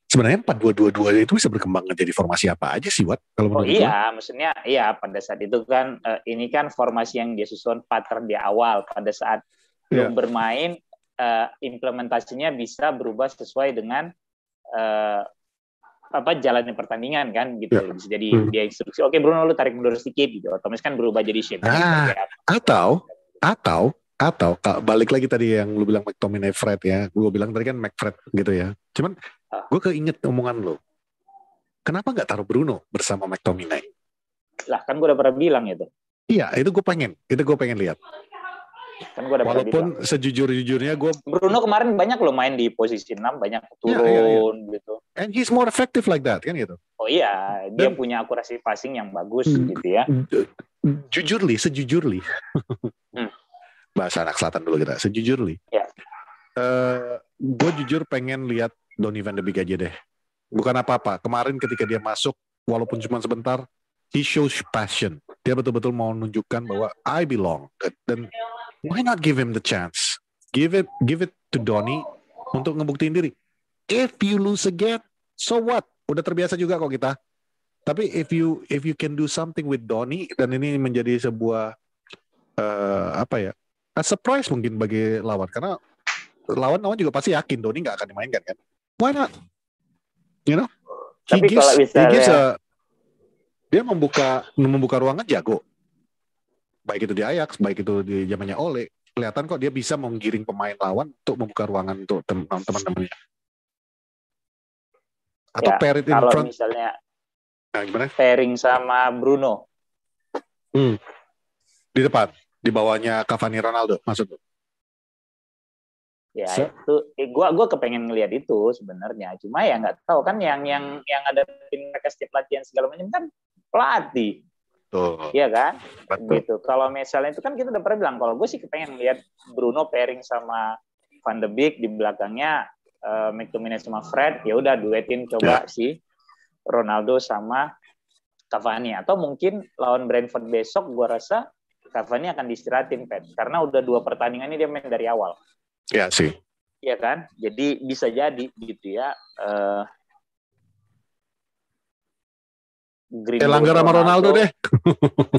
A: Sebenarnya 4-2-2-2 itu bisa berkembang menjadi formasi apa aja sih, Wat? Kalau menurut gue.
B: Maksudnya pada saat itu kan ini kan formasi yang dia susun pattern di awal. Pada saat belum bermain, implementasinya bisa berubah sesuai dengan jalannya pertandingan kan gitu. Bisa jadi dia instruksi, oke Bruno lu tarik mundur sedikit gitu, otomatis kan berubah jadi shape.
A: Atau balik lagi tadi yang lu bilang McTominay Fred ya, gue bilang tadi kan McFred gitu ya. Cuman gue keinget omongan lu, kenapa nggak taruh Bruno bersama McTominay?
B: Lah kan gue udah pernah bilang itu.
A: Iya, itu gue pengen lihat.
B: Kan gua
A: walaupun sejujur-jujurnya gue
B: Bruno kemarin banyak loh main di posisi 6, banyak turun gitu.
A: And he's more effective like that kan gitu.
B: Oh iya, dia punya akurasi passing yang bagus gitu ya.
A: Sejujurly. Bahasa anak selatan dulu kita. Sejujurly.
B: Ya.
A: Gue jujur pengen lihat Donny van de Beek aja deh. Bukan apa-apa. Kemarin ketika dia masuk, walaupun cuma sebentar, he shows passion. Dia betul-betul mau menunjukkan bahwa I belong. Dan why not give him the chance? Give it to Donny untuk ngebuktiin diri. If you lose again, so what? Udah terbiasa juga kok kita. Tapi if you can do something with Donny, dan ini menjadi sebuah a surprise mungkin bagi lawan, karena lawan juga pasti yakin Donny nggak akan dimainkan kan. Why not? You know?
B: Tapi kalau misalnya
A: dia membuka ruangan jago. Baik itu di Ajax, baik itu di zamannya Ole, kelihatan kok dia bisa menggiring pemain lawan untuk membuka ruangan untuk teman-temannya. Atau pair it in front.
B: Kalau misalnya pairing sama Bruno.
A: Di depan, di bawahnya Cavani Ronaldo, maksud lu?
B: Ya itu, gua kepengen ngelihat itu sebenarnya. Cuma ya nggak tahu kan yang ada tim mereka setiap latihan segala macam kan pelatih. Iya kan? Betul. Gitu. Kalau misalnya itu kan kita udah pernah bilang, kalau gue sih kepengen lihat Bruno pairing sama Van de Beek, di belakangnya McTominay sama Fred, ya udah duetin coba si Ronaldo sama Cavani. Atau mungkin lawan Brentford besok gue rasa Cavani akan diistirahatin, Pet, karena udah 2 pertandingan ini dia main dari awal.
A: Iya sih.
B: Iya kan? Jadi bisa jadi gitu ya.
A: Elangga sama Ronaldo deh.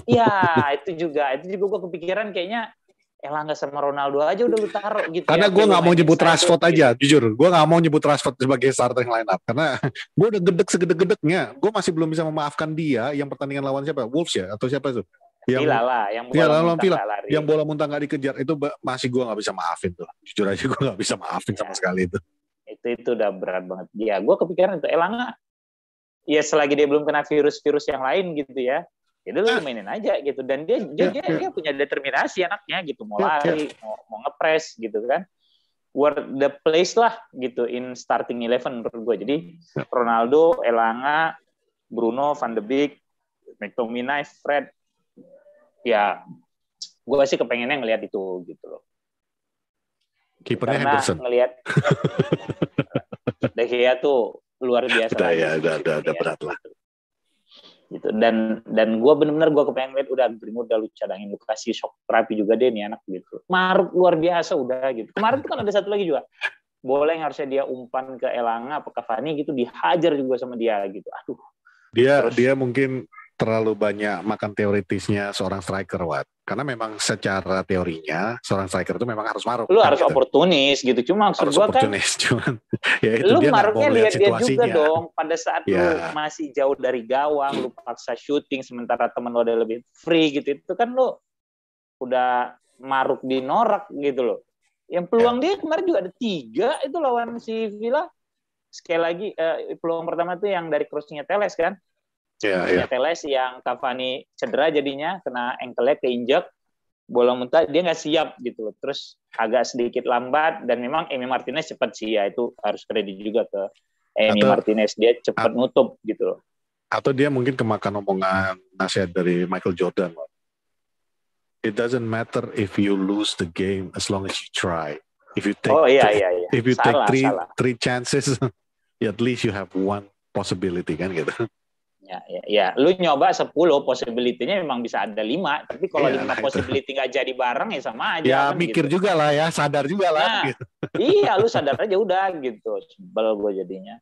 B: Iya, itu juga gue kepikiran kayaknya Elangga sama Ronaldo aja udah lu taruh gitu.
A: Karena gue nggak mau nyebut Rashford aja, jujur. Gue nggak mau nyebut Rashford sebagai starting line up karena gue udah gedek segedek-gedeknya. Gue masih belum bisa memaafkan dia yang pertandingan lawan siapa? Wolves ya atau siapa itu? Yang bola muntah nggak dikejar itu masih gue nggak bisa maafin tuh. Jujur aja gue nggak bisa maafin sama sekali itu.
B: Itu udah berat banget. Ya gue kepikiran itu Elangga. Ya selagi dia belum kena virus-virus yang lain gitu ya, lu mainin aja gitu. Dan dia punya determinasi anaknya gitu, mau lari, mau ngepres gitu kan. Were the place lah gitu in starting 11 menurut gue. Jadi Ronaldo, Elanga, Bruno, Van de Beek, McTominay, Fred. Ya gue sih kepengennya ngelihat itu gitu loh.
A: Kipernya Henderson.
B: Ngelihat De Gea tuh luar biasa.
A: Udah berat lah.
B: Gitu. Dan gue benar-benar gue kepengen lihat udah Greenwood udah lu cadangin, lu kasih shock terapi juga deh nih anak gitu. Maruk luar biasa udah gitu. Kemarin tuh kan ada satu lagi juga. Bola yang harusnya dia umpan ke Elanga apa Cavani gitu dihajar juga sama dia gitu. Aduh.
A: Dia mungkin terlalu banyak makan teoritisnya seorang striker, Wat. Karena memang secara teorinya seorang striker itu memang harus maruk.
B: Lu harus gitu. Oportunis gitu. Cuma maksud gue kan
A: cuman ya itu
B: lu
A: dia
B: maruknya lihat dia juga dong. Pada saat lu masih jauh dari gawang, lu paksa syuting sementara temen lu ada lebih free gitu. Itu kan lu udah maruk di norak gitu loh. Yang peluang dia kemarin juga ada 3 itu lawan si Villa. Sekali lagi peluang pertama tuh yang dari crossingnya Teles kan. Teles yang Cavani cedera jadinya kena ankle-nya keinjak, bola muntah dia nggak siap gitu loh. Terus agak sedikit lambat dan memang Emi Martinez cepat sih ya, itu harus kredit juga ke Emi Martinez, dia cepat nutup gitu loh.
A: Atau dia mungkin kemakan omongan nasihat dari Michael Jordan. It doesn't matter if you lose the game as long as you try. If you take if you take three chances, at least you have one possibility kan gitu.
B: Ya, lu nyoba 10 possibility-nya memang bisa ada 5, tapi kalau 5 possibility nggak jadi bareng ya sama aja.
A: Ya
B: kan,
A: mikir gitu. Juga lah ya, sadar juga lah. Gitu.
B: Iya, lu sadar aja udah gitu. Sebel gue jadinya.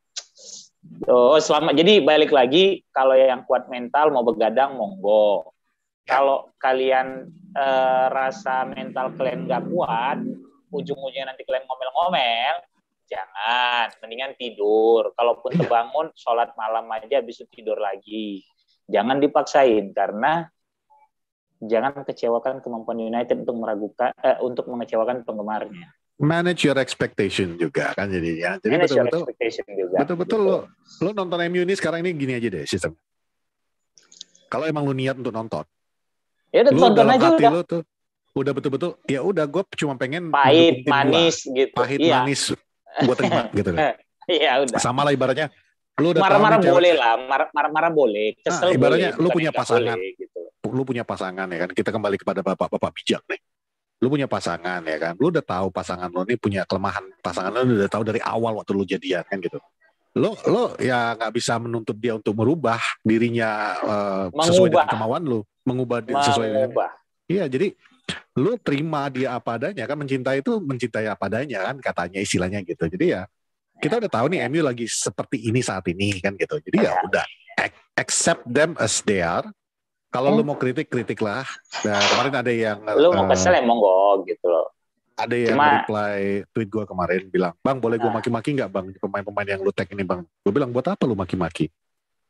B: Jadi balik lagi, kalau yang kuat mental mau begadang monggo. Kalau kalian rasa mental kalian nggak kuat, ujung-ujungnya nanti kalian ngomel-ngomel, jangan, mendingan tidur. Kalaupun terbangun, sholat malam aja, habis itu tidur lagi. Jangan dipaksain, karena jangan kecewakan kemampuan United untuk mengecewakan penggemarnya.
A: Manage your expectation juga kan jadinya. Jadi betul-betul lo nonton MU ini sekarang ini gini aja deh sistem. Kalau emang lu niat untuk nonton,
B: ya udah tonton aja udah.
A: Lu tuh udah betul-betul, ya udah gue cuma pengen
B: pahit, manis gitu.
A: Pahit, manis. Gue terima gitu kan.
B: Iya udah.
A: Sama lah ibaratnya. Lu udah
B: marah-marah boleh lah, marah-marah boleh. Kesel
A: ibaratnya
B: boleh,
A: lu punya pasangan.
B: Boleh, gitu.
A: Lu punya pasangan ya kan. Kita kembali kepada bapak-bapak bijak nih. Lu punya pasangan ya kan. Lu udah tahu pasangan lu nih punya kelemahan. Pasangan lu udah tahu dari awal waktu lu jadian kan gitu. Lu ya nggak bisa menuntut dia untuk merubah dirinya sesuai dengan kemauan lu. Mengubah. Sesuai dengan. Iya, jadi lu terima dia apa adanya kan, mencintai itu mencintai apa adanya kan katanya istilahnya gitu. Jadi ya kita udah tahu nih MU lagi seperti ini saat ini kan gitu. Jadi ya udah accept them as they are. Kalau lu mau kritik lah. Nah, kemarin ada yang
B: lu mau kesel ya monggo gitu loh.
A: Ada yang reply tweet gue kemarin bilang, "Bang, boleh gue maki-maki nggak bang pemain-pemain yang lu tag ini bang?" Gue bilang, "Buat apa lu maki-maki?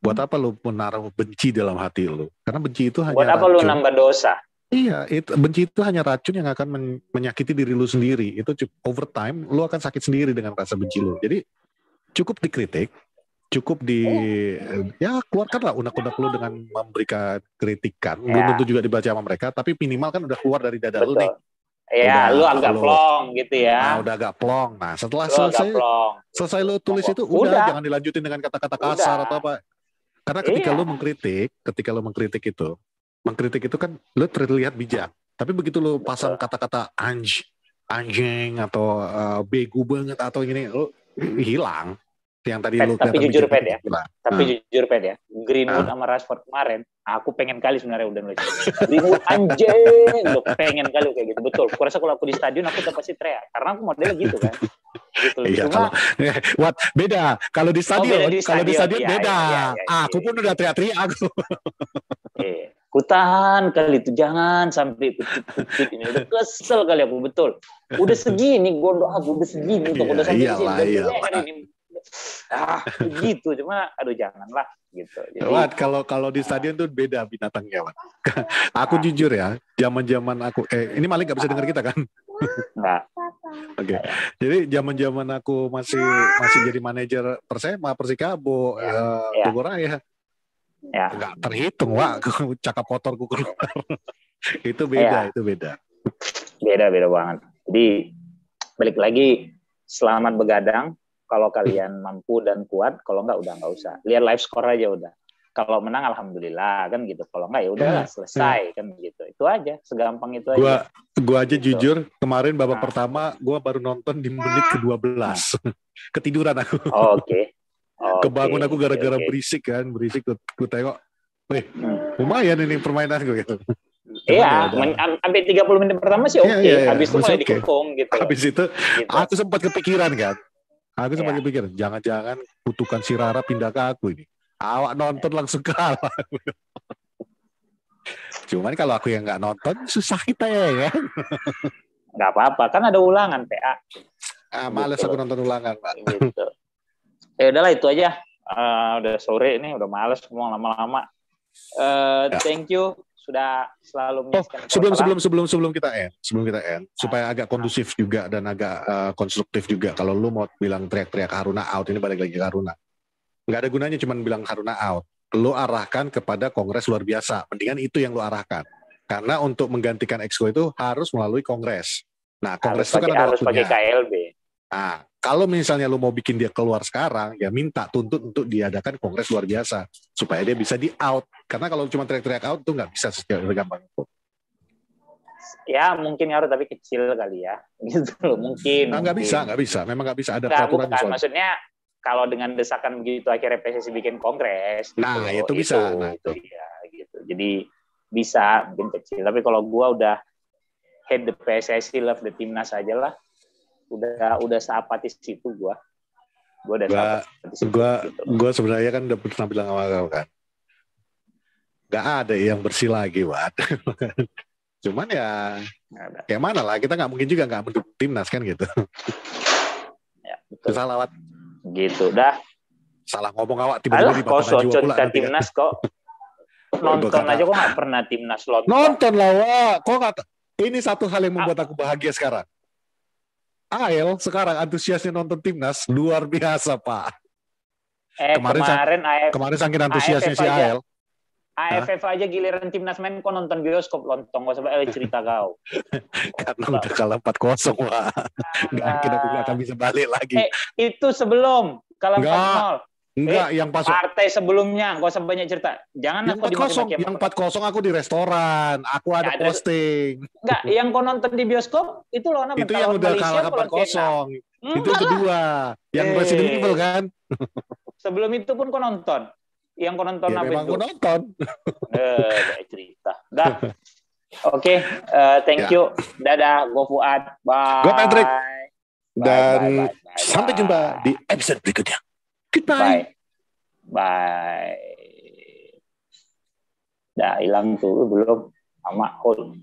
A: Buat apa lu menaruh benci dalam hati lu? Karena benci itu hanya
B: buat apa
A: racun.
B: Lu nambah dosa?"
A: Iya, benci itu hanya racun yang akan menyakiti diri lu sendiri. Itu over time, lu akan sakit sendiri dengan rasa benci lu. Jadi cukup dikritik, cukup ya keluarkanlah unek-unek lu dengan memberikan kritikan. Belum tentu juga dibaca sama mereka, tapi minimal kan udah keluar dari dada lu nih.
B: Ya, lu agak plong gitu ya.
A: Nah, udah agak plong. Nah, setelah
B: lu
A: selesai lu tulis itu udah jangan dilanjutin dengan kata-kata kasar atau apa. Karena ketika lu mengkritik itu kan lu terlihat bijak. Tapi begitu lu pasang kata-kata anjing atau bego banget atau gini, lu hilang. Yang tadi lu
B: tapi jujur Ped ya. Jujur Ped ya. Greenwood sama Rashford kemarin, aku pengen kali sebenarnya udah nulis. Greenwood anjing, lu pengen kali kayak gitu. Betul. Aku rasa kalau aku di stadion aku udah pasti teriak karena aku modelnya gitu kan. Gitu.
A: Iya,
B: cuma
A: beda. Kalau di stadion, beda. Aku pun udah teriak-teriak aku.
B: Kutahan kali itu, jangan sampai kutip-kutip ini. Udah kesel kali aku, betul. Udah segini gondok aku, udah segini tuh, udah sampai sini. Begitu, cuma aduh janganlah gitu. Jadi,
A: kalau di stadion tuh beda binatangnya, Wan. Aku jujur ya, zaman aku ini Malik nggak bisa dengar kita kan?
B: Nggak.
A: Oke. Jadi zaman aku masih jadi manajer Persema, Persikabo, Bogoraya.
B: Ya.
A: Nggak terhitung, Wak. Cakap kotorku keluar. Itu beda.
B: Beda banget. Jadi balik lagi, selamat begadang. Kalau kalian mampu dan kuat, kalau nggak usah. Lihat live score aja udah. Kalau menang alhamdulillah kan gitu. Kalau nggak ya udahlah selesai kan gitu. Itu aja, segampang itu aja.
A: Gua aja gitu. Jujur kemarin babak pertama gua baru nonton di menit ke-12. Ketiduran aku.
B: Oke.
A: Kebangun aku gara-gara berisik gue tengok. Lumayan ini permainan gue gitu.
B: Iya, sampai 30 menit pertama sih oke. Habis itu mulai dikepung gitu.
A: Habis itu aku sempat kepikiran kan. Jangan-jangan kutukan si Rara pindah ke aku ini. Awak nonton langsung kalah. Cuman kalau aku yang nggak nonton susah kita ya kan.
B: Nggak apa-apa, kan ada ulangan PA.
A: Males aku nonton ulangan, Pak.
B: Gitu. Ya udahlah itu aja. Udah sore ini, udah males ngomong lama-lama. Thank you sudah selalu menyaksikan.
A: Sebelum kita end, supaya agak kondusif juga dan agak konstruktif juga. Kalau lu mau bilang teriak-teriak Haruna out, ini balik lagi ke Haruna. Nggak ada gunanya cuman bilang Haruna out. Lu arahkan kepada Kongres luar biasa. Mendingan itu yang lu arahkan. Karena untuk menggantikan Exco itu harus melalui Kongres. Nah, Kongres itu kan ada
B: harus
A: waktunya.
B: Pakai KLB.
A: Nah, kalau misalnya lu mau bikin dia keluar sekarang, ya minta tuntut untuk diadakan Kongres luar biasa supaya dia bisa di out. Karena kalau cuma teriak-teriak out tuh nggak bisa segampang itu.
B: Ya mungkin harus tapi kecil kali ya, gitu loh mungkin.
A: Nah, nggak bisa. Memang nggak bisa ada peraturan.
B: Maksudnya kalau dengan desakan begitu akhirnya PSSI bikin kongres.
A: Nah gitu, itu bisa.
B: Ya, gitu. Jadi bisa mungkin kecil. Tapi kalau gua udah head the PSSI, love the timnas aja lah. Udah seapatis itu gua
A: sebenarnya kan udah pernah bilang sama kau kan, nggak ada yang bersih lagi, Wat. Cuman ya kayak mana lah, kita nggak mungkin juga nggak mendukung timnas kan gitu.
B: Ya, betul.
A: Salah, Wat.
B: Gitu dah.
A: Salah ngomong awak tiba-tiba di mata Najwa pula.
B: Kok timnas kok nonton aja kok nggak pernah timnas
A: nonton lah, Wak. Kok nggak? Ini satu hal yang membuat aku bahagia sekarang. AL sekarang antusiasnya nonton timnas luar biasa, Pak. Kemarin saking antusiasnya si AL.
B: AFF aja giliran timnas main kok nonton bioskop lontong, gak sampai cerita kau.
A: Karena udah kalah 4-0, Pak. Nggak yakin aku nggak akan bisa balik lagi.
B: Itu sebelum kalah 4-0.
A: Enggak, yang pas
B: partai sebelumnya, gak usah banyak cerita. Jangan aku dimaki-maki.
A: Yang 4-0 aku di restoran, aku ada posting.
B: Enggak, yang kau nonton di bioskop itu lawan apa?
A: Itu yang udah kalah 4-0. Itu yang kedua, yang Resident Evil kan.
B: Sebelum itu pun kau nonton. Yang kau nonton apa itu?
A: Memang kau nonton.
B: Cerita. Dah. Oke, thank you. Dadah, gue Fuad. Bye.
A: Gue Patrick. Dan sampai jumpa di episode berikutnya. Goodbye.
B: Bye. Dah hilang tuh belum. Sama hold.